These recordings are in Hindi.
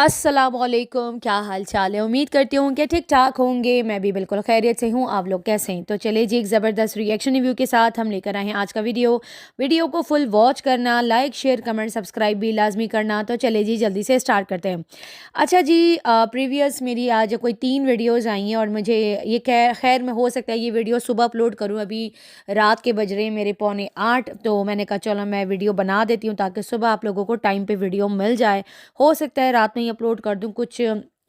अस्सलामुअलैकुम, क्या हाल चाल है। उम्मीद करती हूँ कि ठीक ठाक होंगे। मैं भी बिल्कुल खैरियत से हूँ। आप लोग कैसे हैं? तो चलिए जी, एक ज़बरदस्त रिएक्शन रिव्यू के साथ हम लेकर आए हैं आज का वीडियो को फुल वॉच करना, लाइक शेयर कमेंट सब्सक्राइब भी लाजमी करना। तो चलिए जी, जल्दी से स्टार्ट करते हैं। अच्छा जी, प्रीवियस मेरी आज कोई 3 वीडियोज़ आई हैं और मुझे ये खैर में हो सकता है ये वीडियो सुबह अपलोड करूँ। अभी रात के बज रहे हैं मेरे पौने 8, तो मैंने कहा चलो मैं वीडियो बना देती हूँ ताकि सुबह आप लोगों को टाइम पे वीडियो मिल जाए। हो सकता है रात में ही अपलोड कर दूँ, कुछ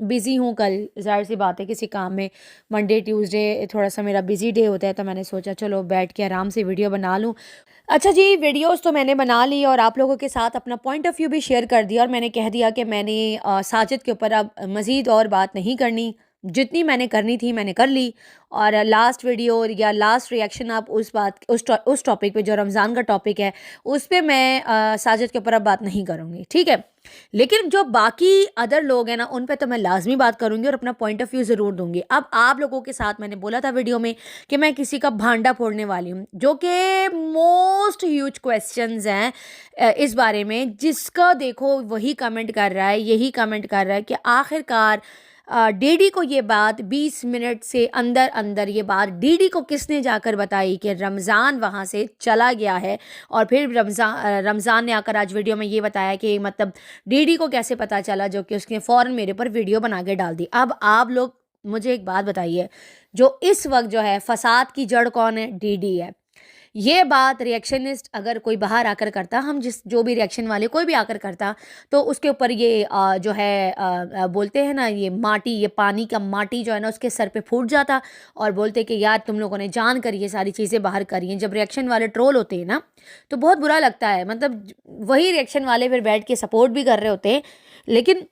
बिज़ी हूँ कल, ज़ाहिर-सी बात है किसी काम में। मंडे ट्यूसडे थोड़ा-सा मेरा बिज़ी डे होता है, तो मैंने सोचा चलो बैठ के आराम से वीडियो बना लूँ। अच्छा जी, वीडियोज़ तो मैंने बना ली और आप लोगों के साथ अपना पॉइंट ऑफ व्यू भी शेयर कर दिया और मैंने कह दिया कि मैंने साजिद के ऊपर अब मज़ीद और बात नहीं करनी। जितनी मैंने करनी थी मैंने कर ली। और लास्ट वीडियो या लास्ट रिएक्शन आप उस टॉपिक पे जो रमज़ान का टॉपिक है, उस पे मैं साजिद के ऊपर अब बात नहीं करूँगी, ठीक है? लेकिन जो बाकी अदर लोग हैं ना, उन पे तो मैं लाज़मी बात करूँगी और अपना पॉइंट ऑफ व्यू ज़रूर दूँगी। अब आप लोगों के साथ मैंने बोला था वीडियो में कि मैं किसी का भांडा फोड़ने वाली हूँ, जो कि मोस्ट ह्यूज क्वेश्चंस हैं इस बारे में, जिसका देखो वही कमेंट कर रहा है, यही कमेंट कर रहा है कि आखिरकार डीडी को ये बात 20 मिनट से अंदर अंदर ये बात डीडी को किसने जाकर बताई कि रमज़ान वहाँ से चला गया है। और फिर रमज़ान ने आकर आज वीडियो में ये बताया कि मतलब डीडी को कैसे पता चला, जो कि उसने फ़ौरन मेरे ऊपर वीडियो बना के डाल दी। अब आप लोग मुझे एक बात बताइए, जो इस वक्त जो है फसाद की जड़ कौन है? डीडी है। ये बात रिएक्शनिस्ट अगर कोई बाहर आकर करता, हम जो भी रिएक्शन वाले कोई भी आकर करता, तो उसके ऊपर ये जो है बोलते हैं ना, ये माटी, ये पानी का माटी जो है ना उसके सर पे फूट जाता और बोलते कि यार तुम लोगों ने जान कर ये सारी चीज़ें बाहर करी हैं। जब रिएक्शन वाले ट्रोल होते हैं ना, तो बहुत बुरा लगता है। मतलब वही रिएक्शन वाले फिर बैठ के सपोर्ट भी कर रहे होते हैं, लेकिन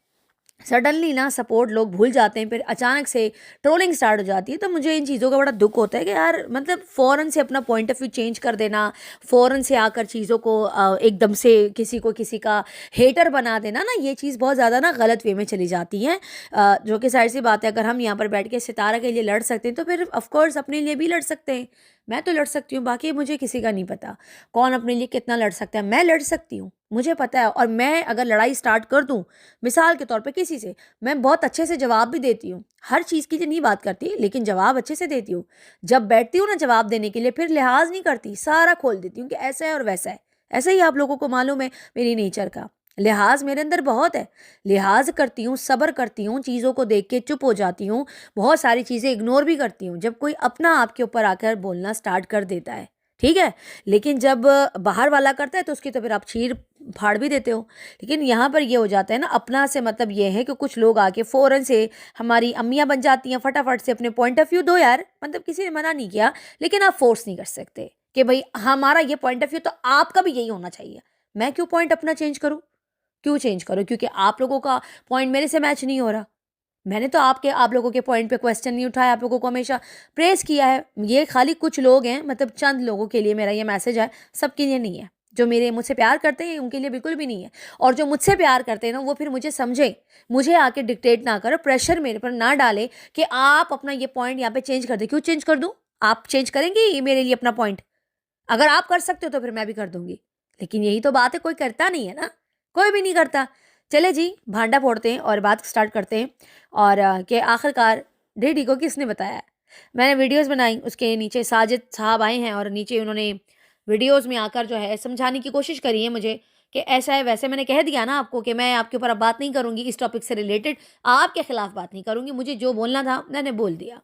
सडनली ना सपोर्ट लोग भूल जाते हैं, फिर अचानक से ट्रोलिंग स्टार्ट हो जाती है। तो मुझे इन चीज़ों का बड़ा दुख होता है कि यार मतलब फ़ौरन से अपना पॉइंट ऑफ व्यू चेंज कर देना, फ़ौरन से आकर चीज़ों को एकदम से किसी का हेटर बना देना ना, ये चीज़ बहुत ज़्यादा ना गलत वे में चली जाती है। जो कि ज़ाहिर सी बात है, अगर हम यहाँ पर बैठ के सितारा के लिए लड़ सकते हैं तो फिर ऑफकोर्स अपने लिए भी लड़ सकते हैं। मैं तो लड़ सकती हूँ, बाकी मुझे किसी का नहीं पता कौन अपने लिए कितना लड़ सकता है। मैं लड़ सकती हूँ, मुझे पता है। और मैं अगर लड़ाई स्टार्ट कर दूँ मिसाल के तौर पे किसी से, मैं बहुत अच्छे से जवाब भी देती हूँ। हर चीज़ की नहीं बात करती, लेकिन जवाब अच्छे से देती हूँ। जब बैठती हूँ ना जवाब देने के लिए, फिर लिहाज नहीं करती, सारा खोल देती हूँ कि ऐसा है और वैसा है। ऐसा ही आप लोगों को मालूम है मेरी नेचर का। लिहाज मेरे अंदर बहुत है। लिहाज करती हूँ, सब्र करती हूँ, चीज़ों को देख के चुप हो जाती हूँ, बहुत सारी चीज़ें इग्नोर भी करती हूँ जब कोई अपना आपके ऊपर आकर बोलना स्टार्ट कर देता है, ठीक है। लेकिन जब बाहर वाला करता है तो उसकी तो फिर आप चीर फाड़ भी देते हो। लेकिन यहाँ पर ये हो जाता है ना, अपना से मतलब ये है कि कुछ लोग आके फ़ौरन से हमारी अम्मियाँ बन जाती हैं, फटाफट से अपने पॉइंट ऑफ व्यू दो यार। मतलब किसी ने मना नहीं किया, लेकिन आप फोर्स नहीं कर सकते कि भाई हमारा ये पॉइंट ऑफ व्यू तो आपका भी यही होना चाहिए। मैं क्यों पॉइंट अपना चेंज करूँ? क्यों चेंज करूँ? क्योंकि आप लोगों का पॉइंट मेरे से मैच नहीं हो रहा। मैंने तो आप लोगों के पॉइंट पे क्वेश्चन नहीं उठाया, आप लोगों को हमेशा प्रेज़ किया है। ये खाली कुछ लोग हैं, मतलब चंद लोगों के लिए मेरा ये मैसेज है, सबके लिए नहीं है। जो मुझसे प्यार करते हैं उनके लिए बिल्कुल भी नहीं है। और जो मुझसे प्यार करते हैं ना, वो फिर मुझे समझें, मुझे आके डिक्टेट ना करें, प्रेशर मेरे पर ना डालें कि आप अपना ये पॉइंट यहाँ पे चेंज कर दें। क्यों चेंज कर दूँ? आप चेंज करेंगे ये मेरे लिए अपना पॉइंट? अगर आप कर सकते हो तो फिर मैं भी कर दूँगी। लेकिन यही तो बात है, कोई करता नहीं है ना, कोई भी नहीं करता। चले जी, भांडा फोड़ते हैं और बात स्टार्ट करते हैं। और कि आखिरकार डीडी को किसने बताया। मैंने वीडियोस बनाई, उसके नीचे साजिद साहब आए हैं और नीचे उन्होंने वीडियोस में आकर जो है समझाने की कोशिश करी है मुझे कि ऐसा है वैसे। मैंने कह दिया ना आपको कि मैं आपके ऊपर अब बात नहीं करूँगी इस टॉपिक से रिलेटेड, आपके खिलाफ बात नहीं करूँगी। मुझे जो बोलना था मैंने बोल दिया,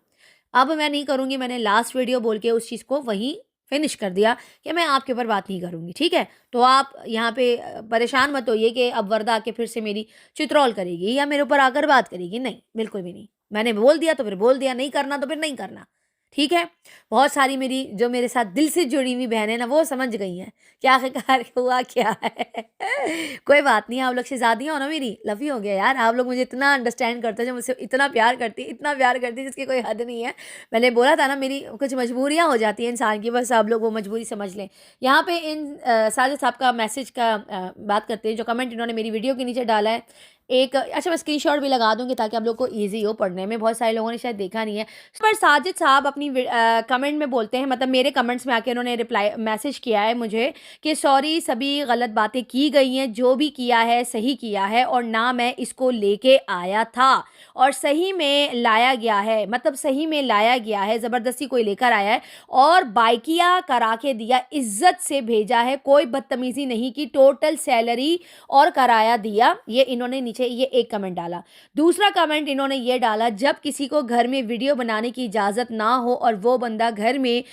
अब मैं नहीं करूँगी। मैंने लास्ट वीडियो बोल के उस चीज़ को वहीं फिनिश कर दिया कि मैं आपके ऊपर बात नहीं करूँगी, ठीक है। तो आप यहाँ पे परेशान मत होइए कि अब वर्दा आके फिर से मेरी चित्रौल करेगी या मेरे ऊपर आकर बात करेगी। नहीं, बिल्कुल भी नहीं। मैंने बोल दिया तो फिर बोल दिया, नहीं करना तो फिर नहीं करना, ठीक है। बहुत सारी मेरी जो मेरे साथ दिल से जुड़ी हुई बहनें ना, वो समझ गई हैं कि आखिरकार हुआ क्या है। कोई बात नहीं, आप लोग शहजादियाँ हो ना मेरी, लव यू हो गया यार। आप लोग मुझे इतना अंडरस्टैंड करते हो, जो मुझसे इतना प्यार करती है, इतना प्यार करती है जिसकी कोई हद नहीं है। मैंने बोला था ना, मेरी कुछ मजबूरियाँ हो जाती हैं इंसान की, बस आप लोग वो मजबूरी समझ लें। यहाँ पे इन साजिद साहब का मैसेज का बात करते हैं, जो कमेंट इन्होंने मेरी वीडियो के नीचे डाला है। एक अच्छा मैं स्क्रीनशॉट भी लगा दूँगी ताकि आप लोग को ईज़ी हो पढ़ने में, बहुत सारे लोगों ने शायद देखा नहीं है। पर साजिद साहब अपनी कमेंट में बोलते हैं, मतलब मेरे कमेंट्स में आके उन्होंने रिप्लाई मैसेज किया है मुझे कि सॉरी सभी गलत बातें की गई हैं, जो भी किया है सही किया है और ना मैं इसको लेके आया था और सही में लाया गया है, मतलब सही में लाया गया है, ज़बरदस्ती कोई लेकर आया है और बाइकिया करा के दिया, इज़्ज़त से भेजा है, कोई बदतमीज़ी नहीं की, टोटल सैलरी और कराया दिया। ये इन्होंने नीचे ये एक कमेंट डाला। दूसरा कमेंट इन्होंने ये डाला, जब किसी को घर में वीडियो बनाने की इजाज़त ना हो और वो बंदा घर में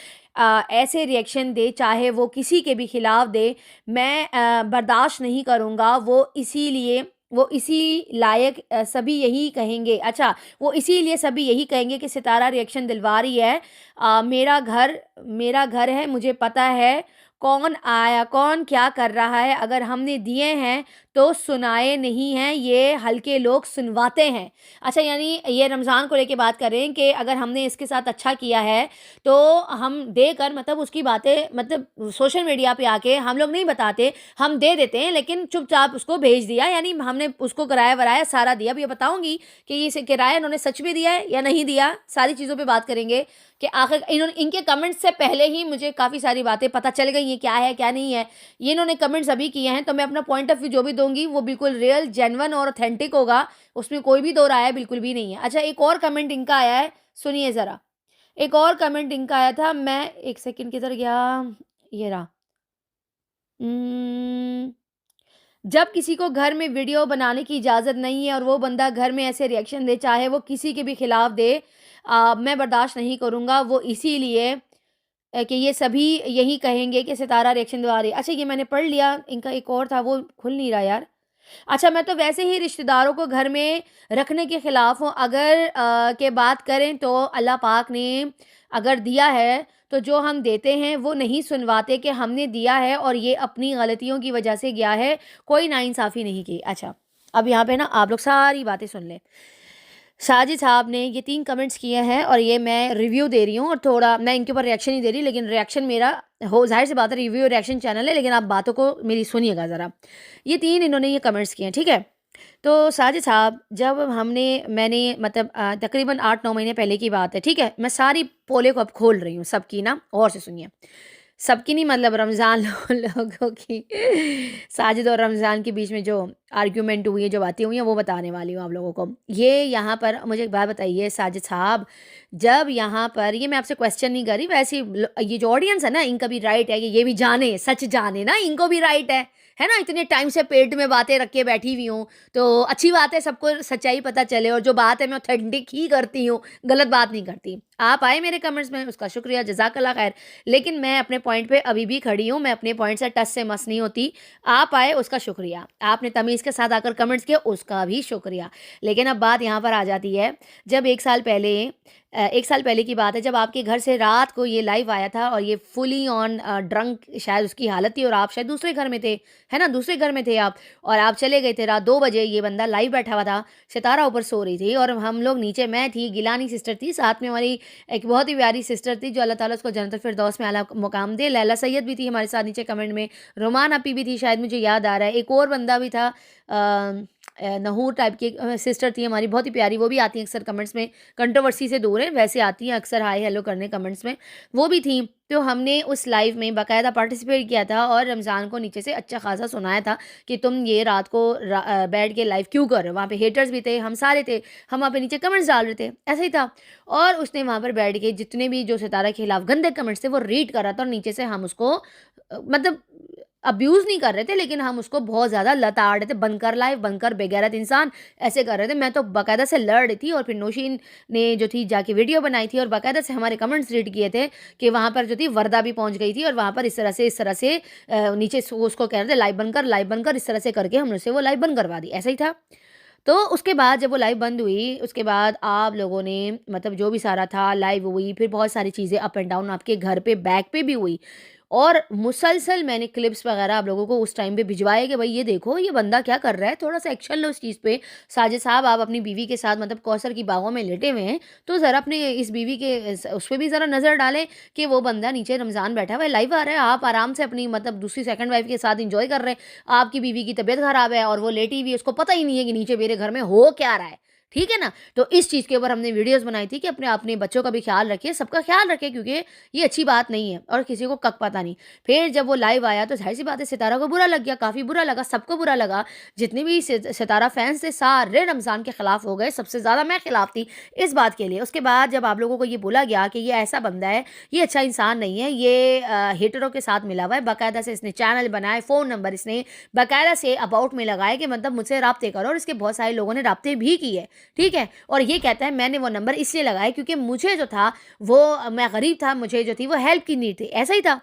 ऐसे रिएक्शन दे, चाहे वो किसी के भी खिलाफ दे, मैं बर्दाश्त नहीं करूँगा। वो इसी लायक सभी यही कहेंगे, अच्छा वो इसीलिए सभी यही कहेंगे कि सितारा रिएक्शन दिलवा रही है। मेरा घर है, मुझे पता है कौन आया, कौन क्या कर रहा है। अगर हमने दिए हैं तो सुनाए नहीं हैं, ये हल्के लोग सुनवाते हैं। अच्छा, यानी ये रमज़ान को लेके बात कर रहे हैं कि अगर हमने इसके साथ अच्छा किया है तो हम देकर, मतलब उसकी बातें, मतलब सोशल मीडिया पे आके हम लोग नहीं बताते, हम दे देते हैं, लेकिन चुपचाप उसको भेज दिया, यानी हमने उसको किराया वराया सारा दिया। अब ये बताऊंगी कि ये किराया इन्होंने सच में दिया है या नहीं दिया, सारी चीज़ों पे बात करेंगे कि आखिर इन्होंने, इनके कमेंट्स से पहले ही मुझे काफ़ी सारी बातें पता चल गई हैं क्या है क्या नहीं है। ये इन्होंने कमेंट्स अभी किए हैं तो मैं अपना पॉइंट ऑफ व्यू जो भी दूंगी वो बिल्कुल रियल, जेन्युइन और ऑथेंटिक होगा, उसमें कोई भी दो राय बिल्कुल भी नहीं है। अच्छा, एक और कमेंट इनका आया है, सुनिए ज़रा। एक और कमेंट इनका आया था, मैं एक सेकंड किधर गया, ये रहा। उम्म, जब किसी को घर में वीडियो बनाने की इजाज़त नहीं है और वो बंदा घर में ऐसे रिएक्शन दे, चाहे वो किसी के भी खिलाफ दे, मैं बर्दाश्त नहीं करूँगा। वो इसीलिए कि ये सभी यही कहेंगे कि सितारा रिएक्शन दवा रही है। अच्छा, ये मैंने पढ़ लिया, इनका एक और था वो खुल नहीं रहा यार। अच्छा, मैं तो वैसे ही रिश्तेदारों को घर में रखने के खिलाफ हूँ। अगर के बात करें तो अल्लाह पाक ने अगर दिया है तो जो हम देते हैं वो नहीं सुनवाते कि हमने दिया है और ये अपनी गलतियों की वजह से गया है, कोई नाइंसाफ़ी नहीं की। अच्छा, अब यहाँ पे ना आप लोग सारी बातें सुन लें। साजिद साहब ने ये 3 कमेंट्स किए हैं और ये मैं रिव्यू दे रही हूँ और थोड़ा मैं इनके ऊपर रिएक्शन नहीं दे रही, लेकिन रिएक्शन मेरा हो, ज़ाहिर-सी बात है रिव्यू रिएक्शन चैनल है, लेकिन आप बातों को मेरी सुनिएगा ज़रा। ये 3 इन्होंने ये कमेंट्स किए हैं, ठीक है? तो साजिद साहब, जब मैंने मतलब तकरीबन 8-9 महीने पहले की बात है, ठीक है? मैं सारी पोले को अब खोल रही हूँ सबकी ना, गौर से सुनिए। सबकी नहीं, मतलब रमज़ान लोगों की साजिद और रमज़ान के बीच में जो आर्ग्यूमेंट हुई है, जो बातें हुई हैं, वो बताने वाली हूँ आप लोगों को। ये यहाँ पर मुझे एक बात बताइए साजिद साहब, जब यहाँ पर ये मैं आपसे क्वेश्चन नहीं कर रही, वैसे ही ये जो ऑडियंस है ना, इनका भी राइट है कि ये भी जाने, सच जाने ना, इनको भी राइट है ना? इतने टाइम से पेट में बातें रख के बैठी हुई हूँ, तो अच्छी बात है सबको सच्चाई पता चले और जो बात है मैं ऑथेंटिक ही करती हूँ, गलत बात नहीं करती। आप आए मेरे कमेंट्स में, उसका शुक्रिया, जज़ाकल्लाह खैर। लेकिन मैं अपने पॉइंट पे अभी भी खड़ी हूँ, मैं अपने पॉइंट से टस से मस नहीं होती। आप आए उसका शुक्रिया, आपने तमीज़ के साथ आकर कमेंट्स किए उसका भी शुक्रिया। लेकिन अब बात यहाँ पर आ जाती है, जब 1 साल पहले की बात है, जब आपके घर से रात को ये लाइव आया था और ये फुली ऑन ड्रंक शायद उसकी हालत थी और आप शायद दूसरे घर में थे, है ना? दूसरे घर में थे आप और आप चले गए थे रात 2 बजे, ये बंदा लाइव बैठा हुआ था, सितारा ऊपर सो रही थी और हम लोग नीचे, मैं थी, गिलानी सिस्टर थी, साथ में हमारी एक बहुत ही प्यारी सिस्टर थी जो अल्लाह ताला उसको जन्नतुल फिरदौस में आला मुकाम दे, लैला सैयद भी थी हमारे साथ नीचे कमेंट में, रोमान अपी भी थी शायद, मुझे याद आ रहा है, एक और बंदा भी था, नहूर टाइप की सिस्टर थी हमारी, बहुत ही प्यारी, वो भी आती हैं अक्सर कमेंट्स में, कंट्रोवर्सी से दूर है, वैसे आती हैं अक्सर हाय हेलो करने कमेंट्स में, वो भी थी। तो हमने उस लाइव में बाकायदा पार्टिसिपेट किया था और रमज़ान को नीचे से अच्छा खासा सुनाया था कि तुम ये रात को बैठ के लाइव क्यों कर रहे हो। वहाँ पे हेटर्स भी थे, हम सारे थे, हम वहाँ पे नीचे कमेंट्स डाल रहे थे, ऐसा ही था। और उसने वहाँ पर बैठ के जितने भी जो सितारा के खिलाफ गंदे कमेंट्स थे वो रीड कर रहा था और नीचे से हम उसको मतलब अब्यूज़ नहीं कर रहे थे, लेकिन हम उसको बहुत ज़्यादा लताड़ रहे थे, बंद कर लाइव, बंद कर, बेगैरत इंसान, ऐसे कर रहे थे। मैं तो बाकायदा से लड़ रही थी और फिर नौशीन ने जो थी जाके वीडियो बनाई थी और बाकायदा से हमारे कमेंट्स रीड किए थे कि वहाँ पर जो थी वर्दा भी पहुँच गई थी और वहाँ पर इस तरह से नीचे उसको कह रहे थे लाइव बंद कर, इस तरह से करके हमने उससे वो लाइव बंद करवा दी, ऐसा ही था। तो उसके बाद जब वो लाइव बंद हुई, उसके बाद आप लोगों ने मतलब जो भी सारा था लाइव हुई, फिर बहुत सारी चीज़ें अप एंड डाउन आपके घर पे बैक पे भी हुई और मुसलसल मैंने क्लिप्स वगैरह आप लोगों को उस टाइम पे भिजवाए कि भाई ये देखो ये बंदा क्या कर रहा है, थोड़ा-सा एक्शन लो इस चीज़ पे। साजिद साहब आप अपनी बीवी के साथ मतलब कौसर की बागों में लेटे हुए हैं, तो ज़रा अपने इस बीवी के उस पे भी ज़रा नज़र डालें कि वो बंदा नीचे रमज़ान बैठा हुआ है, लाइव आ रहा है, आप आराम से अपनी मतलब दूसरी सेकंड वाइफ़ के साथ एन्जॉय कर रहे हैं। आपकी बीवी की तबीयत ख़राब है और वो लेटी हुई है, उसको पता ही नहीं है कि नीचे मेरे घर में हो क्या रहा है। ठीक है ना? तो इस चीज़ के ऊपर हमने वीडियोज़ बनाई थी कि अपने बच्चों का भी ख़्याल रखिए, सबका ख़्याल रखें क्योंकि ये अच्छी बात नहीं है और किसी को कक पता नहीं। फिर जब वो लाइव आया तो ज़ाहिर-सी बात है सितारा को बुरा लग गया, काफ़ी बुरा लगा, सबको बुरा लगा। जितने भी सितारा फैन्स थे सारे रमज़ान के खिलाफ हो गए, सबसे ज़्यादा मैं खिलाफ थी इस बात के लिए। उसके बाद जब आप लोगों को ये बोला गया कि ये ऐसा बंदा है, ये अच्छा इंसान नहीं है, ये हेटरों के साथ मिला हुआ है, बाकायदा से इसने चैनल बनाए, फ़ोन नंबर इसने बाकायदा से अबाउट में लगाए कि मतलब मुझसे राब्ते करो और इसके बहुत सारे लोगों ने राब्ते भी किए, ठीक है? और ये कहता है मैंने वो नंबर इसलिए लगाए क्योंकि मुझे जो था वो मैं गरीब था, मुझे जो थी वो हेल्प की नीड थी, ऐसा ही था।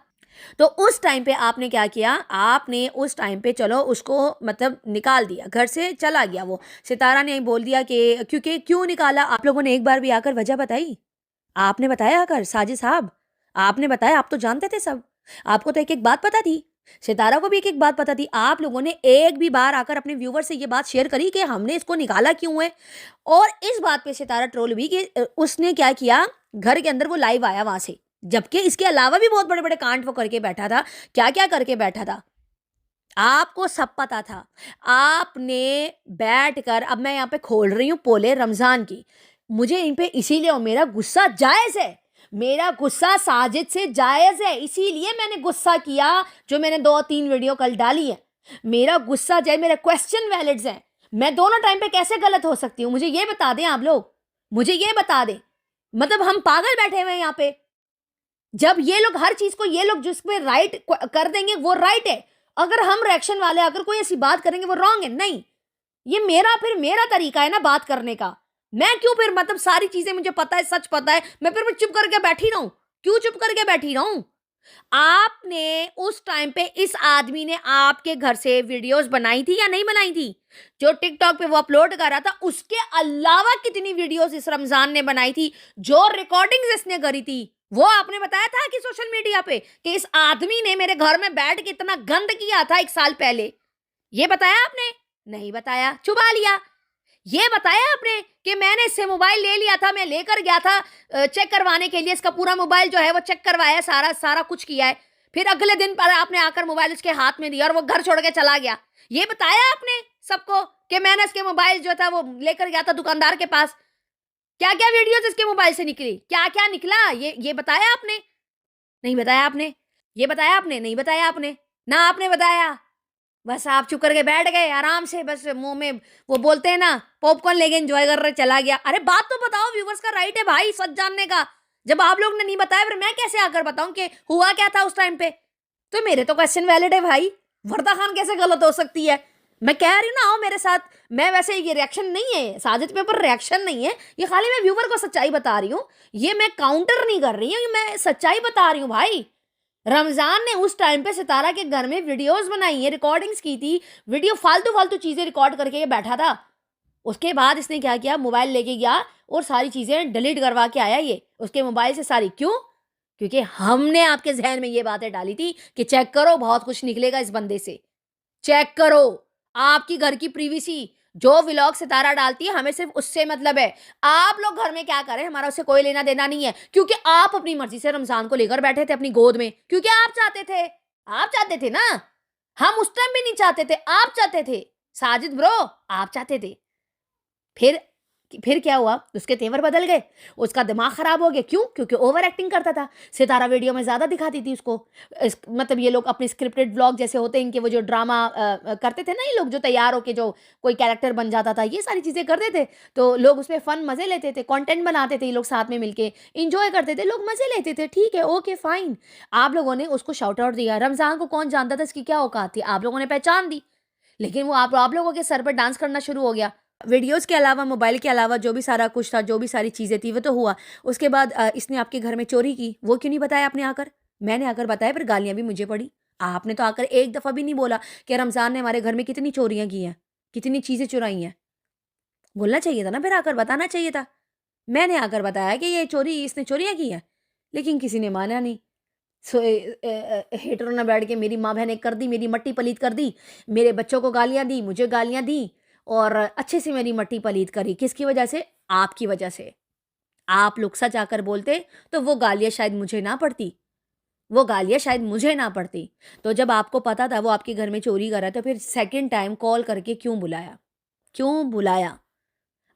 तो उस टाइम पे आपने क्या किया, आपने उस टाइम पे चलो उसको मतलब निकाल दिया, घर से चला गया वो। सितारा ने बोल दिया कि क्योंकि क्यों निकाला आप लोगों ने एक बार भी आकर वजह बताई? आपने बताया आकर साजिद साहब, आपने बताया, आप तो जानते थे सब। आपको तो एक-एक बात पता थी। सितारा को भी एक-एक बात पता थी। आप लोगों ने एक भी बार आकर अपने व्यूअर से ये बात शेयर करी कि हमने इसको निकाला क्यों है? और इस बात पे सितारा ट्रोल हुई कि उसने क्या किया, घर के अंदर वो लाइव आया वहाँ से। जबकि इसके अलावा भी बहुत बड़े-बड़े कांड वो करके बैठा था। क्या-क्या करके बैठा था? आपको सब पता था। आपने बैठकर अब मैं यहाँ पे खोल रही हूँ पोले रमज़ान की। मुझे इन पे इसीलिए और मेरा गुस्सा जायज़ है। मेरा गुस्सा साजिद से जायज़ है, इसीलिए मैंने गुस्सा किया, जो मैंने 2-3 वीडियो कल डाली है। मेरा गुस्सा जाए, मेरे क्वेश्चन वैलिड्स हैं। मैं दोनों टाइम पे कैसे गलत हो सकती हूँ? मुझे ये बता दें आप लोग। मुझे ये बता दें। मतलब हम पागल बैठे हुए हैं यहाँ पे। जब ये लोग हर चीज को ये लोग जिस पे राइट कर देंगे वो राइट है, अगर हम रिएक्शन वाले अगर कोई ऐसी बात करेंगे वो रॉन्ग है। नहीं, ये मेरा तरीका है ना बात करने का। मैं क्यों फिर मतलब सारी चीजें मुझे पता है, सच पता है, मैं चुप करके बैठी रहूं? क्यों चुप करके बैठी रहूं? आपने उस टाइम पे इस आदमी ने आपके घर से वीडियोस बनाई थी या नहीं बनाई थी? जो टिकटॉक पे वो अपलोड कर रहा था, उसके अलावा कितनी वीडियोस इस रमजान ने बनाई थी? जो रिकॉर्डिंग्स इसने करी थी, वो आपने बताया था कि सोशल मीडिया पे कि इस आदमी ने मेरे घर में बैठ के इतना गंद किया था 1 साल पहले? ये बताया आपने? नहीं बताया, छुपा लिया। ये बताया आपने कि मैंने इससे मोबाइल ले लिया था, मैं लेकर गया था चेक करवाने के लिए, इसका पूरा मोबाइल जो है वो चेक करवाया, सारा सारा कुछ किया है। फिर अगले दिन पर आपने आकर मोबाइल उसके हाथ में दिया और वो घर छोड़ के चला गया। ये बताया आपने सबको कि मैंने इसके मोबाइल जो था वो लेकर गया था दुकानदार के पास? क्या-क्या वीडियोज़ इसके मोबाइल से निकली? क्या-क्या निकला? ये बताया आपने? नहीं बताया आपने। ये बताया आपने? नहीं बताया आपने। ना आपने बताया। बस आप चुप करके बैठ गए आराम से, बस मुँह में वो बोलते हैं ना पॉपकॉर्न लेके एन्जॉय कर रहे चला गया। अरे बात तो बताओ, व्यूअर्स का राइट है भाई सच जानने का। जब आप लोग ने नहीं बताया फिर मैं कैसे आकर बताऊँ कि हुआ क्या था उस टाइम पे? तो मेरे तो क्वेश्चन वैलिड है भाई। वरदा खान कैसे गलत हो सकती है? मैं कह रही हूँ ना आओ मेरे साथ। मैं वैसे ये रिएक्शन नहीं है, साजिद पे ऊपर रिएक्शन नहीं है। ये खाली मैं व्यूअर को सच्चाई बता रही हूँ। ये मैं काउंटर नहीं कर रही हूँ, ये मैं सच्चाई बता रही हूँ भाई। रमज़ान ने उस टाइम पे सितारा के घर में वीडियोज़ बनाई है, रिकॉर्डिंग्स की थी, वीडियो फालतू-फालतू चीज़ें रिकॉर्ड करके ये बैठा था। उसके बाद इसने क्या किया, मोबाइल लेके गया और सारी चीज़ें डिलीट करवा के आया ये, उसके मोबाइल से सारी। क्यों? क्योंकि हमने आपके ज़हन में ये बातें डाली थी कि चेक करो बहुत कुछ निकलेगा इस बंदे से। चेक करो, आपकी घर की प्रिवेसी, जो व्लॉग सितारा डालती है हमें सिर्फ उससे मतलब है। आप लोग घर में क्या करें हमारा उससे कोई लेना देना नहीं है, क्योंकि आप अपनी मर्जी से रमजान को लेकर बैठे थे अपनी गोद में, क्योंकि आप चाहते थे ना। हम उस टाइम भी नहीं चाहते थे, आप चाहते थे। साजिद ब्रो, आप चाहते थे। फिर फिर क्या हुआ, उसके तेवर बदल गए, उसका दिमाग खराब हो गया। क्यों? क्योंकि ओवर एक्टिंग करता था। सितारा वीडियो में ज्यादा दिखाती थी उसको। मतलब ये लोग अपने स्क्रिप्टेड व्लॉग जैसे होते हैं इनके, वो जो ड्रामा करते थे ना ये लोग, जो तैयार होके जो कोई कैरेक्टर बन जाता था, ये सारी चीजें करते थे। तो लोग उसमें फन मजे लेते थे, कंटेंट बनाते थे ये लोग, साथ में मिलके इंजॉय करते थे, लोग मजे लेते थे। ठीक है, ओके फाइन। आप लोगों ने उसको शाउट आउट दिया। रमजान को कौन जानता था इसकी क्या औकात थी? आप लोगों ने पहचान दी। लेकिन वो आप लोगों के सर पर डांस करना शुरू हो गया। वीडियोज़ के अलावा, मोबाइल के अलावा जो भी सारा कुछ था, जो भी सारी चीज़ें थी, वो तो हुआ। उसके बाद इसने आपके घर में चोरी की, वो क्यों नहीं बताया आपने आकर? मैंने आकर बताया, फिर गालियाँ भी मुझे पड़ी। आपने तो आकर एक दफ़ा भी नहीं बोला कि रमज़ान ने हमारे घर में कितनी चोरियाँ की हैं, कितनी चीज़ें चुराई हैं। बोलना चाहिए था ना, फिर आकर बताना चाहिए था। मैंने आकर बताया कि ये चोरी, इसने चोरियाँ की हैं, लेकिन किसी ने माना नहीं। हेटरों ने बैठ के मेरी माँ बहन एक कर दी, मेरी मट्टी पलीत कर दी, मेरे बच्चों को गालियाँ दी, मुझे गालियाँ दी और अच्छे से मेरी मट्टी पलीत करी। किसकी वजह से? आपकी वजह से। आप लोग सच आकर बोलते तो वो गालियाँ शायद मुझे ना पड़ती, वो गालियाँ शायद मुझे ना पड़ती। तो जब आपको पता था वो आपके घर में चोरी कर रहा है तो फिर सेकंड टाइम कॉल करके क्यों बुलाया? क्यों बुलाया?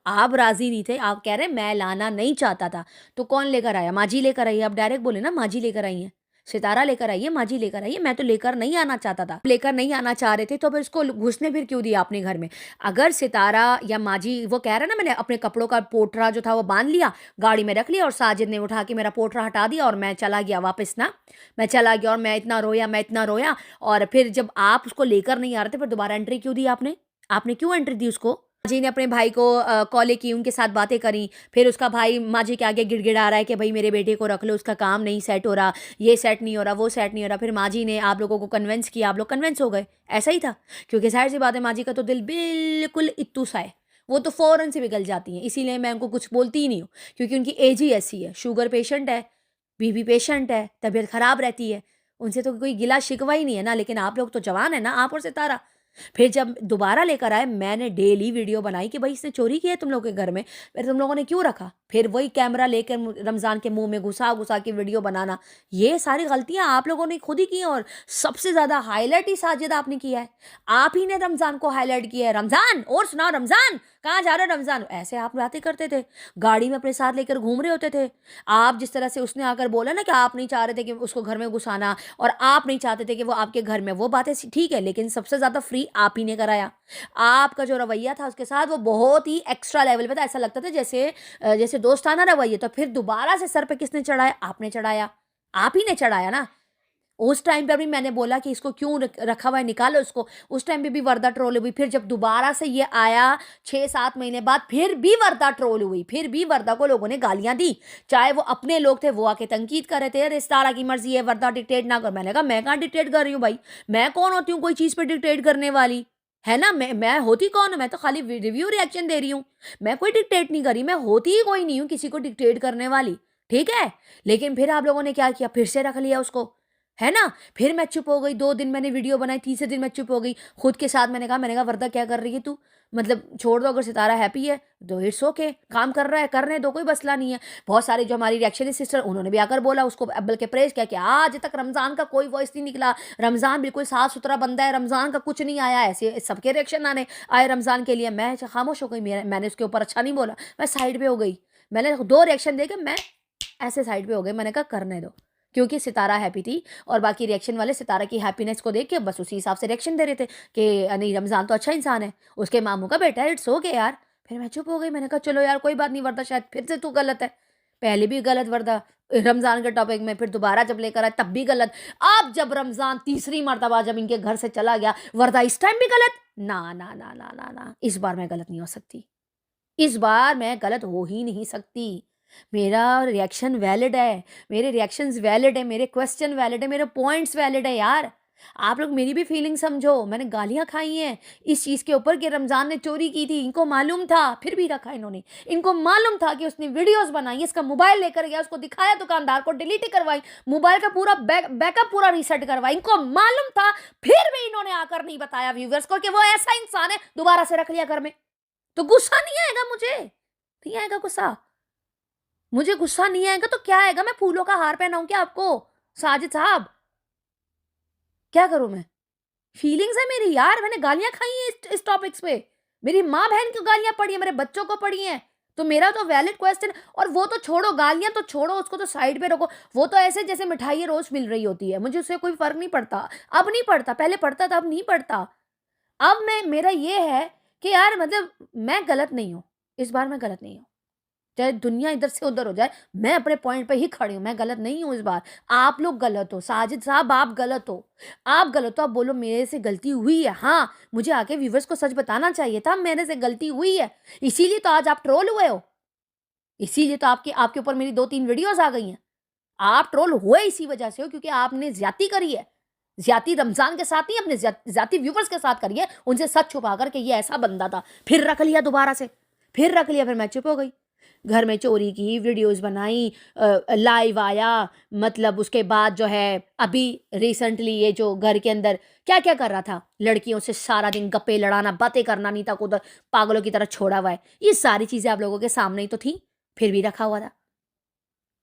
आप राज़ी नहीं थे, आप कह रहे हैं मैं लाना नहीं चाहता था, तो कौन लेकर आया? माँ जी लेकर आई है, आप डायरेक्ट बोले ना माँ जी लेकर आई हैं। सितारा लेकर आई है, माँ जी लेकर आई है, मैं तो लेकर नहीं आना चाहता था। लेकर नहीं आना चाह रहे थे तो फिर उसको घुसने फिर क्यों दिया आपने घर में? अगर सितारा या माँ जी वो कह रहा है ना मैंने अपने कपड़ों का पोटरा जो था वो बाँध लिया, गाड़ी में रख लिया और साजिद ने उठा के मेरा पोटरा हटा दिया और मैं चला गया वापस ना। मैं चला गया और मैं इतना रोया और फिर जब आप उसको लेकर नहीं आ रहे थे फिर दोबारा एंट्री क्यों दी आपने? आपने क्यों एंट्री दी उसको? जी ने अपने भाई को कॉलें की, उनके साथ बातें करी, फिर उसका भाई माँ जी के आगे गिड़गिड़ा रहा है कि भई मेरे बेटे को रख लो, उसका काम नहीं सेट हो रहा, ये सेट नहीं हो रहा, वो सेट नहीं हो रहा। फिर माँ जी ने आप लोगों को कन्विंस किया, आप लोग कन्विंस हो गए, ऐसा ही था। क्योंकि ज़ाहिर-सी बात है माँ जी का तो दिल बिल्कुल इत्तू सा है, वो तो फ़ौरन से पिघल जाती हैं, इसीलिए मैं उनको कुछ बोलती ही नहीं हूँ, क्योंकि उनकी एज ही ऐसी है, शुगर पेशेंट है, बीपी पेशेंट है, तबीयत ख़राब रहती है, उनसे तो कोई गिला-शिकवा ही नहीं है ना, लेकिन आप लोग तो जवान हैं ना, आप और सितारा। फिर जब दोबारा लेकर आए मैंने डेली वीडियो बनाई कि भाई इसने चोरी की है तुम लोगों के घर में, फिर तुम लोगों ने क्यों रखा? फिर वही कैमरा लेकर रमज़ान के मुँह में घुसा-घुसा के वीडियो बनाना, ये सारी गलतियाँ आप लोगों ने खुद ही की हैं और सबसे ज़्यादा हाइलाइट ही साजिद आपने किया है। आप ही ने रमज़ान को हाइलाइट किया है, रमज़ान और सुनाओ रमज़ान, कहाँ जा रहे हो रमज़ान? ऐसे आप बातें करते थे, गाड़ी में अपने साथ लेकर घूम रहे होते थे। आप जिस तरह से उसने आकर बोला ना कि आप नहीं चाह रहे थे कि उसको घर में घुसाना और आप नहीं चाहते थे कि वो आपके घर में, वो बातें ठीक है, लेकिन सबसे ज़्यादा फ्री आप ही ने कराया। आपका जो रवैया था उसके साथ वो बहुत ही एक्स्ट्रा लेवल पे था, ऐसा लगता था जैसे जैसे दोस्ताना रवैया। तो फिर दोबारा से सर पे किसने चढ़ाया? आपने चढ़ाया, आप ही ने चढ़ाया ना। उस टाइम पे भी मैंने बोला कि इसको क्यों रखा हुआ है, निकालो इसको। उस टाइम पे भी वर्दा ट्रोल हुई। फिर जब दोबारा से ये आया 6-7 महीने बाद फिर भी वर्दा ट्रोल हुई, फिर भी वर्दा को लोगों ने गालियाँ दी। चाहे वो अपने लोग थे वो आके तनकीद कर रहे थे, अरे सितारा की मर्ज़ी है वर्दा डिक्टेट ना कर। मैंने कहा मैं कहाँ डिक्टेट कर रही हूँ भाई, मैं कौन होती हूँ कोई चीज़ पे डिक्टेट करने वाली, है ना? मैं होती कौन हूँ? मैं तो खाली रिव्यू रिएक्शन दे रही हूँ। मैं कोई डिक्टेट नहीं कर रही, मैं होती ही कोई नहीं हूँ किसी को डिक्टेट करने वाली, ठीक है? लेकिन फिर आप लोगों ने क्या किया, फिर से रख लिया उसको। है ना? फिर मैं चुप हो गई, 2 दिन मैंने वीडियो बनाई, तीसरे दिन मैं चुप हो गई। खुद के साथ मैंने कहा वर्दा क्या कर रही है तू? मतलब छोड़ दो, अगर सितारा हैप्पी है तो इट्स ओके, काम कर रहा है, करने दो, कोई मसला नहीं है। बहुत सारे जो हमारी रिएक्शनिस्ट सिस्टर उन्होंने भी आकर बोला उसको, बल्कि प्रेज़ किया कि आज तक रमज़ान का कोई वॉइस नहीं निकला, रमज़ान बिल्कुल साफ-सुथरा बंदा है, रमज़ान का कुछ नहीं आया। ऐसे सबके रिएक्शन आए रमज़ान के लिए। मैं खामोश हो गई, मैंने उसके ऊपर अच्छा नहीं बोला, मैं साइड पे हो गई। मैंने 2 रिएक्शन देके मैं ऐसे साइड पे हो गई, मैंने कहा करने दो। क्योंकि सितारा हैप्पी थी और बाकी रिएक्शन वाले सितारा की हैप्पीनेस को देख के बस उसी हिसाब से रिएक्शन दे रहे थे कि नहीं रमज़ान तो अच्छा इंसान है, उसके मामू का बेटा है, इट्स ओके यार। फिर मैं चुप हो गई, मैंने कहा चलो यार कोई बात नहीं, वर्दा शायद फिर से तू गलत है। पहले भी गलत वर्दा, रमज़ान के टॉपिक में, फिर दोबारा जब लेकर आए तब भी गलत। अब जब रमज़ान तीसरी मर्तबा जब इनके घर से चला गया, वर्दा इस टाइम भी गलत? ना, ना, ना, ना, ना, ना, इस बार मैं गलत नहीं हो सकती। इस बार मैं गलत हो ही नहीं सकती। मेरा रिएक्शन वैलिड है, मेरे रिएक्शंस वैलिड है, मेरे क्वेश्चन वैलिड है, मेरे पॉइंट्स वैलिड है यार। आप लोग मेरी भी फीलिंग समझो। मैंने गालियाँ खाई हैं इस चीज़ के ऊपर कि रमज़ान ने चोरी की थी, इनको मालूम था, फिर भी रखा इन्होंने। इनको मालूम था कि उसने वीडियोज़ बनाई, इसका मोबाइल लेकर गया, उसको दिखाया दुकानदार को, डिलीट ही करवाई, मोबाइल का पूरा बैकअप पूरा रीसेट करवाई। इनको मालूम था, फिर भी इन्होंने आकर नहीं बताया व्यूअर्स को कि वो ऐसा इंसान है, दोबारा से रख लिया घर में। तो गुस्सा नहीं आएगा मुझे? नहीं आएगा गुस्सा? मुझे गुस्सा नहीं आएगा तो क्या आएगा? मैं फूलों का हार पहनाऊँ क्या आपको? साजिद साहब, क्या करूँ मैं? फीलिंग्स है मेरी यार, मैंने गालियाँ खाई हैं इस टॉपिक्स पे। मेरी माँ-बहन को गालियाँ पड़ी हैं, मेरे बच्चों को पड़ी हैं। तो मेरा तो वैलिड क्वेश्चन, और वो तो छोड़ो, गालियाँ तो छोड़ो, उसको तो साइड पे रखो। वो तो ऐसे जैसे मिठाइयाँ रोज़ मिल रही होती है, मुझे उससे कोई फ़र्क नहीं पड़ता। अब नहीं पड़ता, पहले पड़ता था, अब नहीं पड़ता। अब मेरा ये है कि यार मतलब मैं गलत नहीं हूँ, इस बार मैं गलत नहीं हूँ। चाहे दुनिया इधर से उधर हो जाए, मैं अपने पॉइंट पे ही खड़ी हूँ, मैं गलत नहीं हूँ इस बार। आप लोग गलत हो, साजिद साहब आप गलत हो। आप गलत हो, आप बोलो मेरे से गलती हुई है। हाँ, मुझे आके व्यूअर्स को सच बताना चाहिए था, मेरे से गलती हुई है। इसीलिए तो आज आप ट्रोल हुए हो। इसीलिए तो आपके आपके ऊपर मेरी 2-3 वीडियोज़ आ गई हैं। आप ट्रोल हुए इसी वजह से हो क्योंकि आपने ज़्यादती करी है। ज़्यादती रमज़ान के साथ नहीं, अपने ज़ाती व्यूअर्स के साथ करी है, उनसे सच छुपा कर के ये ऐसा बंदा था। फिर रख लिया दोबारा से, फिर रख लिया, फिर मैं चुप हो गई। घर में चोरी की, वीडियोस बनाई, लाइव आया, मतलब उसके बाद जो है अभी रिसेंटली ये जो घर के अंदर क्या क्या कर रहा था, लड़कियों से सारा दिन गप्पे लड़ाना, बातें करना, नहीं था उधर पागलों की तरह छोड़ा हुआ है। ये सारी चीज़ें आप लोगों के सामने ही तो थी, फिर भी रखा हुआ था,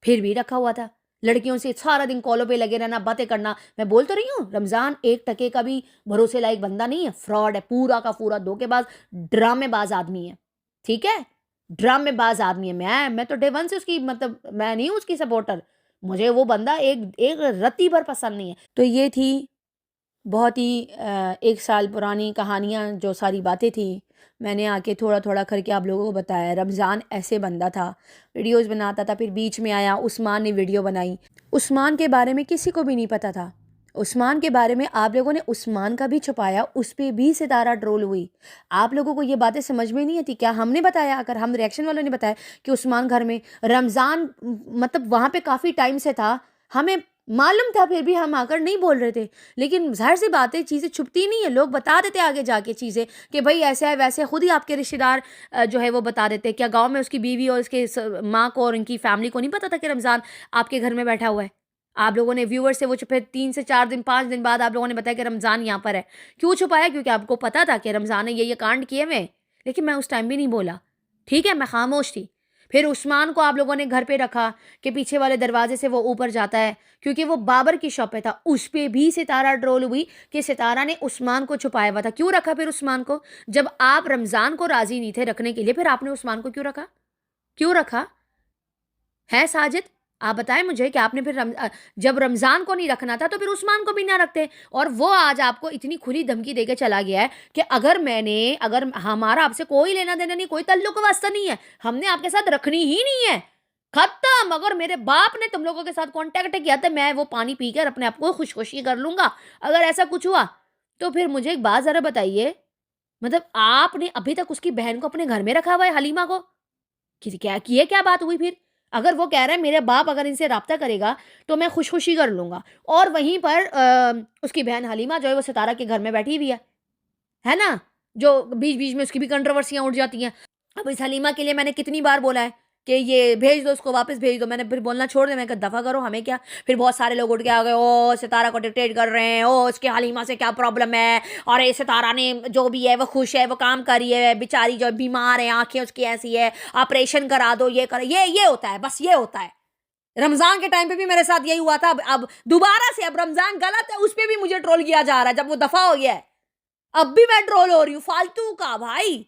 फिर भी रखा हुआ था। लड़कियों से सारा दिन कॉलों पे लगे रहना, बातें करना। मैं बोल तो रही हूँ, रमज़ान 1 टके का भी भरोसे लायक बंदा नहीं है, फ्रॉड है, पूरा का पूरा धोखेबाज, ड्रामेबाज आदमी है, ठीक है? ड्रामेबाज आदमी है। मैं तो डे 1 से उसकी, मतलब मैं नहीं हूँ उसकी सपोर्टर। मुझे वो बंदा एक एक रत्ती भर पसंद नहीं है। तो ये थी बहुत ही 1 साल पुरानी कहानियाँ, जो सारी बातें थी, मैंने आके थोड़ा-थोड़ा करके आप लोगों को बताया। रमज़ान ऐसे बंदा था, वीडियोज़ बनाता था, फिर बीच में आया, उस्मान ने वीडियो बनाई। उस्मान के बारे में किसी को भी नहीं पता था। उस्मान के बारे में आप लोगों ने उस्मान का भी छुपाया, उस पे भी सितारा ट्रोल हुई। आप लोगों को ये बातें समझ में नहीं आती क्या? हमने बताया, अगर हम रिएक्शन वालों ने बताया कि उस्मान घर में रमज़ान मतलब वहाँ पे काफ़ी टाइम से था, हमें मालूम था, फिर भी हम आकर नहीं बोल रहे थे। लेकिन ज़ाहिर-सी बात है, चीज़ें छुपती नहीं है, लोग बता देते आगे जाके चीज़ें कि भई ऐसा है, वैसे है। खुद ही आपके रिश्तेदार जो है वो बता देते हैं। क्या गाँव में उसकी बीवी और उसके माँ को और उनकी फैमिली को नहीं पता था कि रमज़ान आपके घर में बैठा हुआ है? आप लोगों ने व्यूअर से वो छुपे 3 से 4 दिन, 5 दिन बाद आप लोगों ने बताया कि रमज़ान यहाँ पर है। क्यों छुपाया? क्योंकि आपको पता था कि रमज़ान ने ये कांड किए हुए हैं। लेकिन मैं उस टाइम भी नहीं बोला, ठीक है? मैं खामोश थी। फिर उस्मान को आप लोगों ने घर पे रखा कि पीछे वाले दरवाजे से वो ऊपर जाता है, क्योंकि वो बाबर की शॉप पे था। उस पे भी सितारा ट्रोल हुई कि सितारा ने उस्मान को छुपाया हुआ था। क्यों रखा फिर उस्मान को? जब आप रमज़ान को राज़ी नहीं थे रखने के लिए, फिर आपने उस्मान को क्यों रखा? क्यों रखा? हैं साजिद? आप बताएँ मुझे कि आपने फिर जब रमज़ान को नहीं रखना था, तो फिर उस्मान को भी ना रखते। और वो आज आपको इतनी खुली धमकी देके चला गया है कि अगर हमारा आपसे कोई लेना-देना नहीं, कोई ताल्लुक वास्ता नहीं है, हमने आपके साथ रखनी ही नहीं है, खत्म। अगर मेरे बाप ने तुम लोगों के साथ कॉन्टैक्ट किया, तो मैं वो पानी पीकर अपने आप को खुशखुशी कर लूँगा। अगर ऐसा कुछ हुआ, तो फिर मुझे एक बात ज़रा बताइए, मतलब आपने अभी तक उसकी बहन को अपने घर में रखा हुआ है, हलीमा को? कि क्या कि ये क्या बात हुई फिर? अगर वो कह रहा है मेरे बाप अगर इनसे राब्ता करेगा तो मैं खुशखुशी कर लूँगा, और वहीं पर उसकी बहन हलीमा जो है वो सितारा के घर में बैठी हुई है ना? जो बीच-बीच में उसकी भी कंट्रोवर्सियाँ उठ जाती हैं। अब इस हलीमा के लिए मैंने कितनी बार बोला है कि ये भेज दो, उसको वापस भेज दो। मैंने फिर बोलना छोड़ दिया, मैंने कहा दफ़ा करो, हमें क्या? फिर बहुत सारे लोग उठ के आ गए, ओह! सितारा को डिक्टेट कर रहे हैं, ओह! इसके हलीमा से क्या प्रॉब्लम है? अरे सितारा ने जो भी है वो खुश है, वो काम कर रही है, बेचारी जो बीमार है, आँखें उसकी ऐसी है, ऑपरेशन करा दो, ये करो। ये होता है, बस ये होता है। रमज़ान के टाइम पे भी मेरे साथ यही हुआ था। अब दोबारा से, अब रमज़ान गलत है, उस पे भी मुझे ट्रोल किया जा रहा है, जब वो दफ़ा हो गया है। अब भी मैं ट्रोल हो रही हूँ, फालतू का भाई।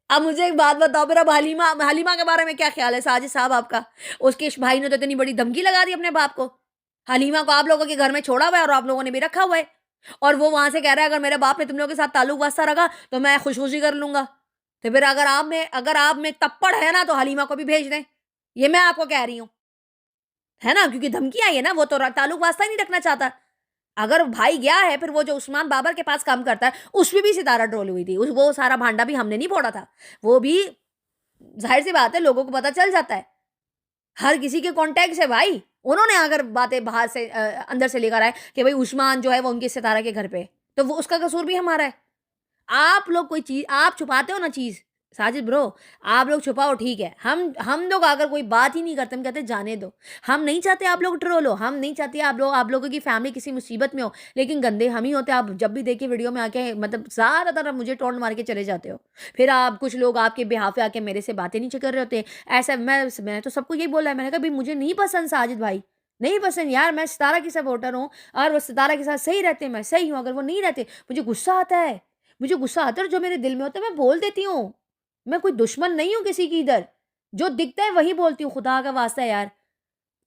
अब मुझे एक बात बताओ, फिर अब हलीमा हलीमा के बारे में क्या ख्याल है साजिद साहब आपका? उसके इस भाई ने तो इतनी बड़ी धमकी लगा दी अपने बाप को। हलीमा को आप लोगों के घर में छोड़ा हुआ है और आप लोगों ने भी रखा हुआ है। और वो वहाँ से कह रहा है अगर मेरे बाप ने तुम लोगों के साथ ताल्लुक वास्ता रखा तो मैं खुशखुशी कर लूँगा। तो फिर अगर आप में तप्पड़ है ना, तो हलीमा को भी भेज दें। ये मैं आपको कह रही हूँ। है ना? क्योंकि धमकी आई है ना, वो तो ताल्लुक वास्ता ही नहीं रखना चाहता। अगर भाई गया है, फिर वो जो उस्मान बाबर के पास काम करता है, उसमें भी सितारा ट्रोल हुई थी। उस वो सारा भांडा भी हमने नहीं फोड़ा था। वो भी ज़ाहिर-सी बात है, लोगों को पता चल जाता है। हर किसी के कॉन्टैक्ट्स है भाई। उन्होंने अगर बातें बाहर से अंदर से लेकर आए कि भई उस्मान जो है वो उनके सितारा के घर पे है, तो वो उसका कसूर भी हमारा है। आप लोग कोई चीज़ आप छुपाते हो ना चीज़, साजिद ब्रो, आप लोग छुपाओ ठीक है। हम लोग अगर कोई बात ही नहीं करते, हम कहते हैं जाने दो। हम नहीं चाहते आप लोग ट्रोल हो, हम नहीं चाहते आप लोगों की फैमिली किसी मुसीबत में हो, लेकिन गंदे हम ही होते हैं। आप जब भी देखिए वीडियो में आके, मतलब ज़्यादातर आप मुझे टोंट मार के चले जाते हो। फिर आप कुछ लोग आपके बिहाफ़ पे आके मेरे से बातें नहीं कर रहे होते। ऐसा मैंने तो सबको यही बोला है, मैंने कहा भई मुझे नहीं पसंद साजिद भाई, नहीं पसंद यार, मैं सितारा की सपोर्टर हूँ और वो सितारा के साथ सही रहते हैं, मैं सही हूँ। अगर वो नहीं रहते, मुझे गुस्सा आता है। मुझे गुस्सा आता है और जो मेरे दिल में होता है मैं बोल देती हूँ। मैं कोई दुश्मन नहीं हूँ किसी की इधर। जो दिखता है वही बोलती हूँ, खुदा का वास्ता है यार।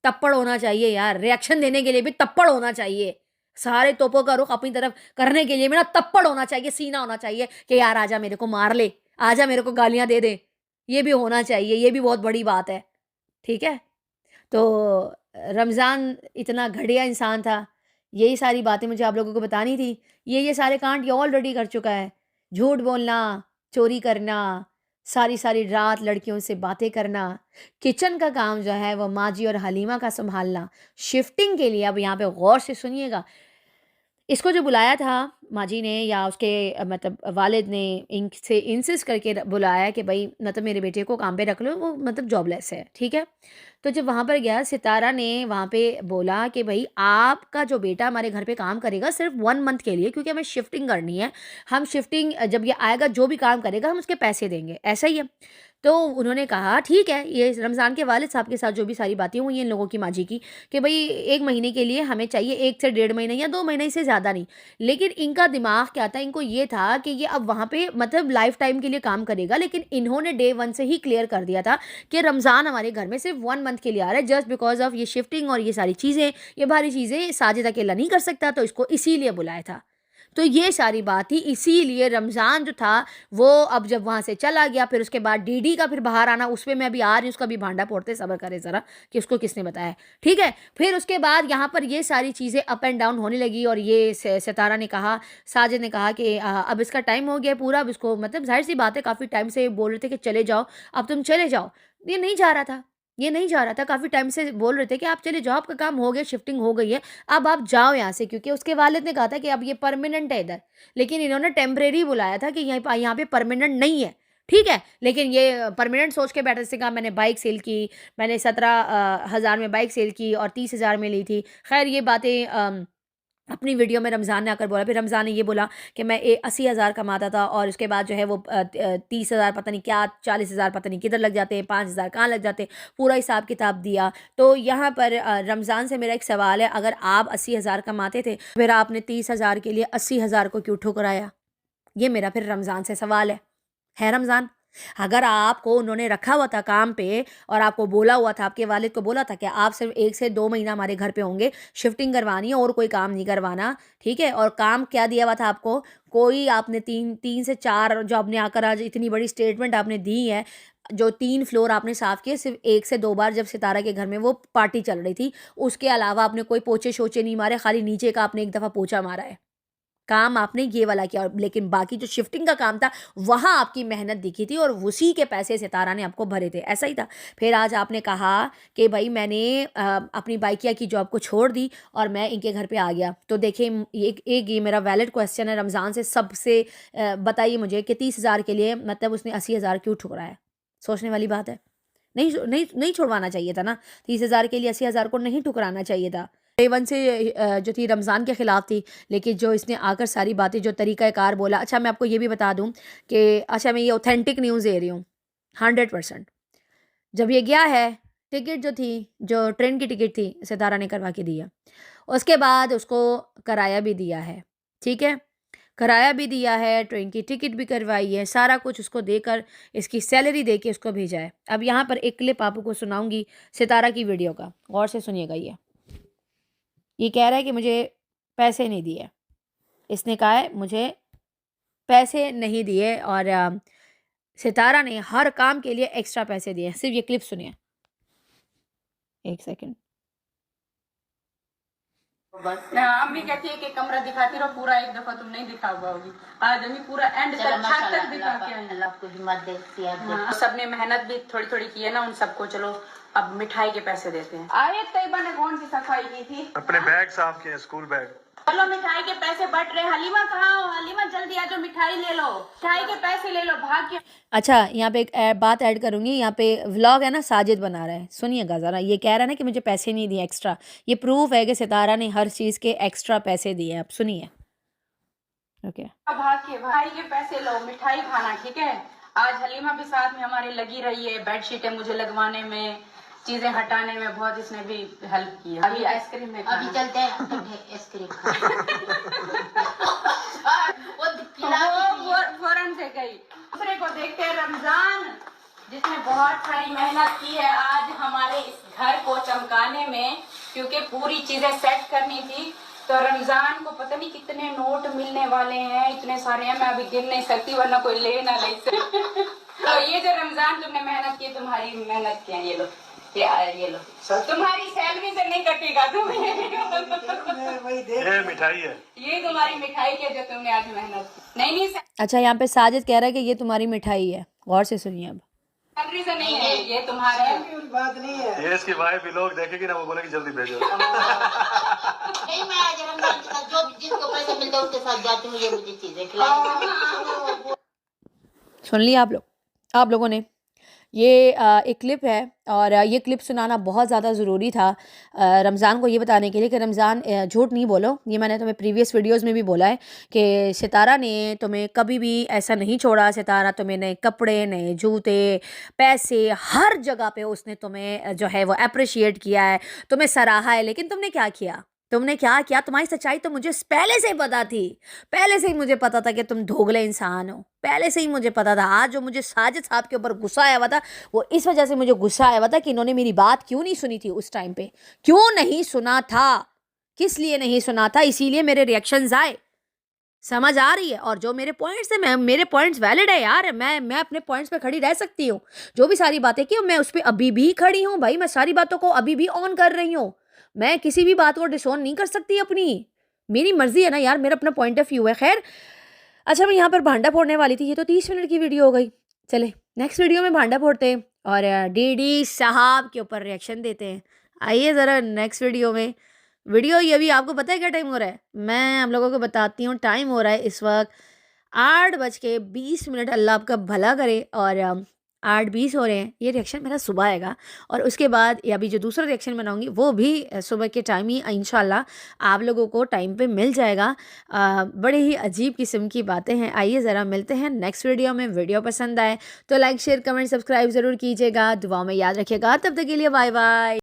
तप्पड़ होना चाहिए यार, रिएक्शन देने के लिए भी तप्पड़ होना चाहिए। सारे तोपों का रुख अपनी तरफ करने के लिए भी ना तप्पड़ होना चाहिए, सीना होना चाहिए कि यार आजा मेरे को मार ले, आजा मेरे को गालियाँ दे दे। ये भी होना चाहिए, ये भी बहुत बड़ी बात है। ठीक है? तो रमज़ान इतना घटिया इंसान था। यही सारी बातें मुझे आप लोगों को बतानी थी। ये सारे कांड ये ऑलरेडी कर चुका है। झूठ बोलना, चोरी करना, सारी-सारी रात लड़कियों से बातें करना, किचन का काम जो है वो माँ जी और हलीमा का सँभालना। शिफ्टिंग के लिए अब यहाँ पे गौर से सुनिएगा, इसको जो बुलाया था माजी ने या उसके मतलब वालिद ने इनसे इंसिस्ट करके बुलाया कि भाई मतलब मेरे बेटे को काम पे रख लो, वो मतलब जॉबलेस है, ठीक है। तो जब वहाँ पर गया, सितारा ने वहाँ पे बोला कि भाई आपका जो बेटा हमारे घर पे काम करेगा सिर्फ 1 मंथ के लिए, क्योंकि हमें शिफ्टिंग करनी है। हम शिफ्टिंग जब ये आएगा जो भी काम करेगा हम उसके पैसे देंगे, ऐसा ही है। तो उन्होंने कहा ठीक है, ये रमज़ान के वालिद साहब के साथ जो भी सारी बातें हुई हैं इन लोगों की माजी की, कि भाई 1 महीने के लिए हमें चाहिए, 1 से 1.5 महीने या 2 महीने से ज़्यादा नहीं। लेकिन इनका दिमाग क्या था, इनको ये था कि ये अब वहाँ पे मतलब लाइफ टाइम के लिए काम करेगा, लेकिन इन्होंने डे 1 से ही क्लियर कर दिया था कि रमज़ान हमारे घर में सिर्फ 1 मंथ के लिए आ रहा है, जस्ट बिकॉज ऑफ ये शिफ्टिंग और ये सारी चीज़ें, ये भारी चीज़ें साजिद अकेला नहीं कर सकता, तो इसको इसीलिए बुलाया था। तो ये सारी बात थी, इसीलिए रमज़ान जो था वो अब जब वहाँ से चला गया, फिर उसके बाद डीडी का फिर बाहर आना, उसपे मैं अभी आ रही हूँ, उसका भी भांडा फोड़ते, सब्र करें ज़रा कि उसको किसने बताया, ठीक है। फिर उसके बाद यहाँ पर ये सारी चीज़ें अप एंड डाउन होने लगी और ये सितारा ने कहा, साजिद ने कहा कि अब इसका टाइम हो गया पूरा, अब इसको मतलब ज़ाहिर सी बात है काफ़ी टाइम से बोल रहे थे कि चले जाओ, अब तुम चले जाओ। ये नहीं जा रहा था, ये नहीं जा रहा था, काफ़ी टाइम से बोल रहे थे कि आप चले जाओ, आपका काम हो गया, शिफ्टिंग हो गई है, अब आप जाओ यहाँ से, क्योंकि उसके वालिद ने कहा था कि अब ये परमानेंट है इधर, लेकिन इन्होंने टेम्परेरी बुलाया था कि यहाँ पे परमानेंट नहीं है, ठीक है। लेकिन ये परमानेंट सोच के बैठे से कहा मैंने बाइक सेल की, मैंने 17,000 में बाइक सेल की और 30,000 में ली थी। खैर ये बातें अपनी वीडियो में रमज़ान ने आकर बोला, फिर रमज़ान ने ये बोला कि मैं 80,000 कमाता था और उसके बाद जो है वो 30,000 पता नहीं क्या, 40,000 पता नहीं किधर लग जाते हैं, 5,000 कहाँ लग जाते हैं, पूरा हिसाब किताब दिया। तो यहाँ पर रमज़ान से मेरा एक सवाल है, अगर आप 80,000 कमाते थे, फिर आपने 30,000 के लिए 80,000 को क्यों ठुकराया? ये मेरा फिर रमज़ान से सवाल है रमज़ान? अगर आपको उन्होंने रखा हुआ था काम पे और आपको बोला हुआ था, आपके वालिद को बोला था कि आप सिर्फ 1 से 2 महीना हमारे घर पे होंगे, शिफ्टिंग करवानी है और कोई काम नहीं करवाना, ठीक है? और काम क्या दिया हुआ था आपको? कोई आपने 3 से 4 जो आपने आकर आज इतनी बड़ी स्टेटमेंट आपने दी है, जो 3 फ्लोर आपने साफ़ किए, सिर्फ 1 से 2 बार जब सितारा के घर में वो पार्टी चल रही थी, उसके अलावा आपने कोई पोछे-शोछे नहीं मारे, खाली नीचे का आपने 1 दफ़ा पोछा मारा है। काम आपने ये वाला किया, और लेकिन बाकी जो शिफ्टिंग का काम था वहाँ आपकी मेहनत दिखी थी और उसी के पैसे सितारा ने आपको भरे थे, ऐसा ही था। फिर आज आपने कहा कि भाई मैंने अपनी बाइकिया की जॉब को छोड़ दी और मैं इनके घर पे आ गया। तो देखिए एक ये मेरा वैलिड क्वेश्चन है रमज़ान से, सबसे बताइए मुझे कि 30,000 के लिए मतलब उसने 80,000 क्यों ठुकराया? सोचने वाली बात है। नहीं छुड़वाना चाहिए था ना, 30,000 के लिए 80,000 को नहीं ठुकराना चाहिए था। डे 1 से जो थी रमज़ान के ख़िलाफ़ थी, लेकिन जो इसने आकर सारी बातें जो तरीक़ाकार बोला। अच्छा मैं आपको ये भी बता दूँ कि अच्छा मैं ये ऑथेंटिक न्यूज़ दे रही हूँ 100%। जब ये गया है, टिकट जो थी, जो ट्रेन की टिकट थी, सितारा ने करवा के दी है। उसके बाद उसको किराया भी दिया है, ठीक है? किराया भी दिया है, ट्रेन की टिकट भी करवाई है, सारा कुछ उसको देकर, इसकी सैलरी दे के उसको भेजा है। अब यहाँ पर एक क्लिप आपको सुनाऊँगी सितारा की वीडियो का, गौर से सुनिएगा ये। ये कह रहा है कि मुझे पैसे नहीं दिए। इसने कहा है मुझे पैसे नहीं दिए और सितारा ने हर काम के लिए एक्स्ट्रा पैसे दिए। सिर्फ ये क्लिप सुनिए। 1 सेकंड। बस अम्मी कहती है कि कमरा दिखाती रहो, पूरा एक दफा तुम नहीं दिखा पाओगी। आज अम्मी पूरा एंड तक छत तक दिखा के आई। अल्लाह आपको हिम्मत दे। हाँ, सबने मेहनत भी थोड़ी थोड़ी की है ना, उन सबको चलो अब मिठाई के पैसे देते हैं। आयत तैयबा ने कौन सी सफाई की थी? अपने बैग साफ किए, स्कूल बैग। चलो मिठाई के पैसे बट रहे। हलीमा कहाँ हो? हलीमा जल्दी आ जाओ, मिठाई ले लो, मिठाई के पैसे ले लो, भाग के। अच्छा यहाँ पे एक बात ऐड करूँगी। यहाँ पे व्लॉग है ना, साजिद बना रहा है, सुनिएगा ज़रा। ये कह रहा है ना कि मुझे पैसे नहीं दिए एक्स्ट्रा। ये प्रूफ है कि सितारा ने हर चीज़ के एक्स्ट्रा पैसे दिए। अब सुनिए। ओके भाग के भाई के पैसे लो, मिठाई खाना, ठीक है? आज हलीमा भी साथ में हमारे लगी रही है, बेडशीटें मुझे लगवाने में, चीजें हटाने में बहुत इसने भी हेल्प की है। अभी आइसक्रीम में अभी चलते हैं आइसक्रीम वो फौरन से गई। दूसरे को देखते हैं रमजान, जिसने बहुत सारी मेहनत की है आज हमारे इस घर को चमकाने में, क्योंकि पूरी चीजें सेट करनी थी। तो रमजान को पता नहीं कितने नोट मिलने वाले हैं, इतने सारे हैं, मैं अभी गिन नहीं सकती वरना कोई ले ना ले। तो ये जो रमजान तुमने मेहनत की, तुम्हारी मेहनत की है, ये लो, ये लो, तुम्हारी सैलरी से नहीं कटेगा तुम्हें। ये मिठाई है, ये तुम्हारी मिठाई है जो तुमने आज मेहनत की। नहीं अच्छा यहाँ पे साजिद कह रहा है कि ये तुम्हारी मिठाई है। गौर से सुनिए। अब रीजन नहीं है, ये तुम्हारा है। बात नहीं है, ये इसकी वाइफ भी लोग देखेगी ना, वो बोलेगी जल्दी भेजो। नहीं, मैं आज रमजान के साथ जो जिसको पैसे मिलते हैं उसके साथ जाती हूँ, ये मुझे चीजें खिलाई। सुन लिया आप लोगों ने। ये एक क्लिप है और ये क्लिप सुनाना बहुत ज़्यादा ज़रूरी था रमज़ान को ये बताने के लिए कि रमज़ान झूठ नहीं बोलो। ये मैंने तुम्हें प्रीवियस वीडियोस में भी बोला है कि सितारा ने तुम्हें कभी भी ऐसा नहीं छोड़ा। सितारा तुम्हें नए कपड़े, नए जूते, पैसे, हर जगह पे उसने तुम्हें जो है वो अप्रिशिएट किया है, तुम्हें सराहा है। लेकिन तुमने क्या किया? तुम्हारी सच्चाई तो मुझे पहले से ही पता थी। पहले से ही मुझे पता था कि तुम दोगले इंसान हो। पहले से ही मुझे पता था। आज जो मुझे साजिद साहब के ऊपर गुस्सा आया हुआ था, वो इस वजह से मुझे गुस्सा आया हुआ था कि इन्होंने मेरी बात क्यों नहीं सुनी थी उस टाइम पे। क्यों नहीं सुना था? किस लिए नहीं सुना था? इसीलिए मेरे रिएक्शंस आए। समझ आ रही है? और जो मेरे पॉइंट्स है, मेरे पॉइंट्स वैलिड है यार। मैं अपने पॉइंट्स पे खड़ी रह सकती हूँ। जो भी सारी बातें की मैं उस पर अभी भी खड़ी हूँ भाई। मैं सारी बातों को अभी भी ऑन कर रही हूँ। मैं किसी भी बात को डिसऑन नहीं कर सकती अपनी। मेरी मर्जी है ना यार, मेरा अपना पॉइंट ऑफ व्यू है। खैर, अच्छा, मैं यहाँ पर भांडा फोड़ने वाली थी। ये तो 30 मिनट की वीडियो हो गई। चले नेक्स्ट वीडियो में भांडा फोड़ते हैं और डीडी साहब के ऊपर रिएक्शन देते हैं। आइए ज़रा नेक्स्ट वीडियो में। वीडियो ये भी आपको पता है क्या टाइम हो रहा है? मैं हम लोगों को बताती हूँ। टाइम हो रहा है इस वक्त 8:20। अल्लाह आपका भला करे। और 8:20 हो रहे हैं। ये रिएक्शन मेरा सुबह आएगा और उसके बाद या अभी जो दूसरा रिएक्शन बनाऊंगी वो भी सुबह के टाइम ही इंशाल्लाह आप लोगों को टाइम पे मिल जाएगा। बड़े ही अजीब किस्म की बातें हैं। आइए ज़रा मिलते हैं नेक्स्ट वीडियो में। वीडियो पसंद आए तो लाइक, शेयर, कमेंट, सब्सक्राइब ज़रूर कीजिएगा। दुआ में याद रखिएगा। तब तक के लिए बाय बाय।